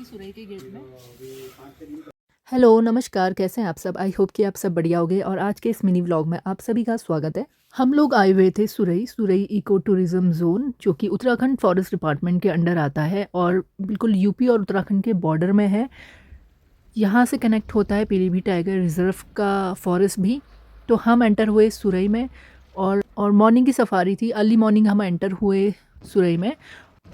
थी सुरई के गेट में। हेलो, नमस्कार, कैसे हैं आप सब? आई होप कि आप सब बढ़िया होंगे और आज के इस मिनी व्लॉग में आप सभी का स्वागत है। हम लोग आए हुए थे सुरई इको टूरिज़्म ज़ोन, जो कि उत्तराखंड फॉरेस्ट डिपार्टमेंट के अंडर आता है और बिल्कुल यूपी और उत्तराखंड के बॉर्डर में है। यहाँ से कनेक्ट होता है पीलीभीत टाइगर रिज़र्व का फॉरेस्ट भी। तो हम एंटर हुए सुरई में और मॉर्निंग की सफारी थी, अर्ली मॉर्निंग हम एंटर हुए सुरई में।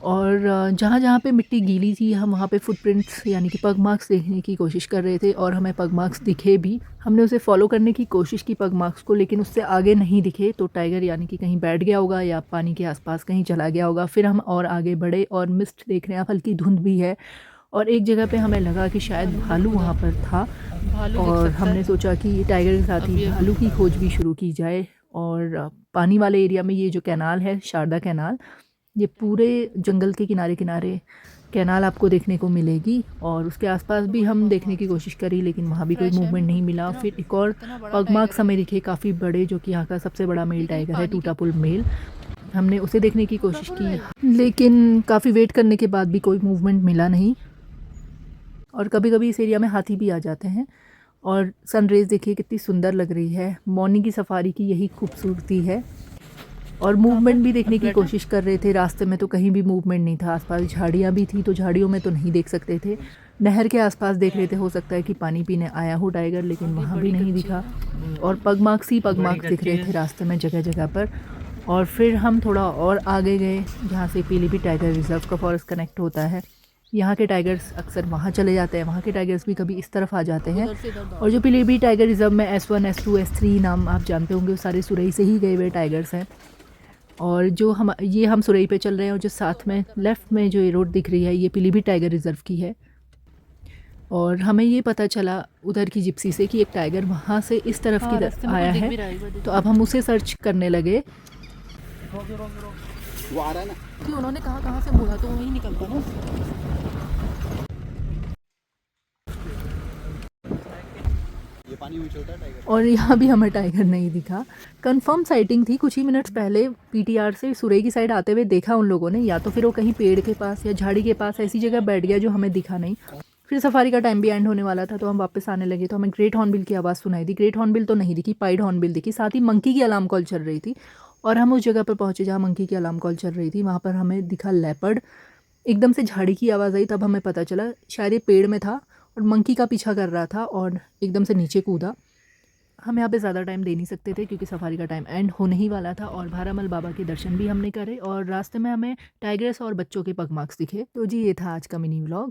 और जहाँ-जहाँ पे मिट्टी गीली थी हम वहाँ पे फुटप्रिंट्स यानी कि पग मार्क्स देखने की कोशिश कर रहे थे और हमें पग मार्क्स दिखे भी। हमने उसे फॉलो करने की कोशिश की पग मार्क्स को, लेकिन उससे आगे नहीं दिखे। तो टाइगर यानी कि कहीं बैठ गया होगा या पानी के आसपास कहीं चला गया होगा। फिर हम और आगे बढ़े और मिस्ट देख रहे हैं, हल्की धुंध भी है और एक जगह पे हमें लगा कि शायद भालू वहाँ पर था भालू दिख और सकता हमने है। सोचा कि टाइगर के साथ अभी ही अभी भालू की खोज भी शुरू की जाए। और पानी वाले एरिया में ये जो कैनाल है, शारदा कैनाल, ये पूरे जंगल के किनारे-किनारे कैनाल आपको देखने को मिलेगी और उसके आसपास भी हम देखने की कोशिश करी, लेकिन वहाँ भी कोई फ्रेश है मूवमेंट नहीं मिला। इतना फिर एक और इतना बड़ा पग टाइगर मार्क्स है हमें ये। दिखे काफ़ी बड़े, जो कि यहाँ का सबसे बड़ा मेल ये कहीं टाइगर है, पानी की टूटापुल मेल। हमने उसे देखने की कोशिश टूटापुल की, में लेकिन काफ़ी वेट करने के बाद भी कोई मूवमेंट मिला नहीं। और कभी-कभी इस एरिया में हाथी भी आ जाते हैं। और सनरेज़ देखिए कितनी सुंदर लग रही है। मॉर्निंग की सफारी की यही खूबसूरती है। और कहाँ पर मूवमेंट भी देखने की फ्लैट है। कोशिश कर रहे थे, रास्ते में तो कहीं भी मूवमेंट नहीं था। आसपास झाड़ियाँ भी थी, तो झाड़ियों में तो नहीं देख सकते थे। नहर के आसपास देख रहे थे, हो सकता है कि पानी पीने आया हो टाइगर, लेकिन आगे वहाँ भी बड़ी नहीं कच्ची दिखा। है। और पग मार्क्स ही पग मार्क्स दिख रहे थे रास्ते में जगह-जगह पर। और फिर हम थोड़ा और आगे गए, जहाँ से पीलीभीत टाइगर रिज़र्व का फॉरेस्ट कनेक्ट होता है। यहाँ के टाइगर्स अक्सर वहाँ चले जाते हैं, वहाँ के टाइगर्स भी कभी इस तरफ आ जाते हैं। उधर से इधर और दौड़ जो सकते हैं। पीलीभीत टाइगर रिज़र्व में S1, S2, S3 नाम आप जानते होंगे, वो सारे सुरई से ही गए हुए टाइगर्स हैं। और जो हम सुरई पे चल रहे हैं और जो साथ में लेफ़्ट में जो ये रोड दिख रही है, ये पीलीभीत टाइगर रिज़र्व की है। और हमें ये पता चला उधर की जिप्सी से कि एक टाइगर वहाँ से इस तरफ की हाँ, रास्ते में कुछ आया दिख है। भी रहा है, एक बार तो देखो। अब हम उसे सर्च करने लगे। वो आ रहा है ना कि उन्होंने कहाँ से मुड़ा तो वहीं निकलता ना। ये पानी में चलता है टाइगर। और यहाँ भी हमें टाइगर नहीं दिखा। कंफर्म साइटिंग थी, कुछ ही मिनट्स पहले पीटीआर से सुरई की साइड आते हुए देखा उन लोगों ने, या तो फिर वो कहीं पेड़ के पास या झाड़ी के पास ऐसी जगह बैठ गया जो हमें दिखा नहीं। फिर सफारी का टाइम भी एंड होने वाला था, तो हम वापस आने लगे तो हमें ग्रेट हॉर्नबिल की आवाज़ सुनाई दी। ग्रेट हॉर्नबिल तो नहीं दिखी, पाइड हॉर्नबिल दिखी, साथ ही मंकी की अलार्म कॉल चल रही थी। और हम उस जगह पर पहुँचे जहाँ मंकी की अलार्म कॉल चल रही थी, वहाँ पर हमें दिखा लेपर्ड। एकदम से झाड़ी की आवाज़ आई, तब हमें पता चला शायद ये पेड़ में था और मंकी का पीछा कर रहा था और एकदम से नीचे कूदा। हम यहाँ पे ज़्यादा टाइम दे नहीं सकते थे क्योंकि सफारी का टाइम एंड होने ही वाला था। और भारामल बाबा के दर्शन भी हमने करे और रास्ते में हमें टाइगर्स और बच्चों के पग मार्क्स दिखे। तो जी, ये था आज का मिनी व्लॉग।